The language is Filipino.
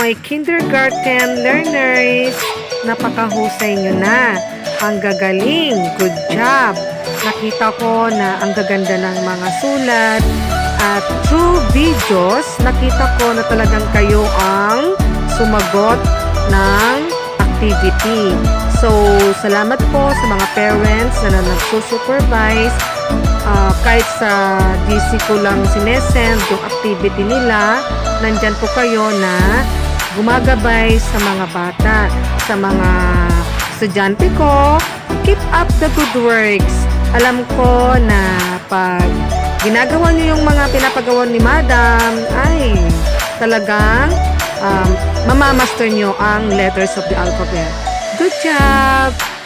my kindergarten learners. Napakahusay nyo na. Ang gagaling. Good job. Nakita ko na ang gaganda ng mga sulat. At through videos, nakita ko na talagang kayo ang sumagot ng activity. So, salamat po sa mga parents na nagsusupervise. Kahit sa GC ko lang sinesend yung activity nila, nandyan po kayo na gumagabay sa mga bata, sa mga estudyante ko. Keep up the good works. Alam ko na pag ginagawa niyo yung mga pinapagawa ni Madam, ay talagang mamamaster nyo ang letters of the alphabet. Good job!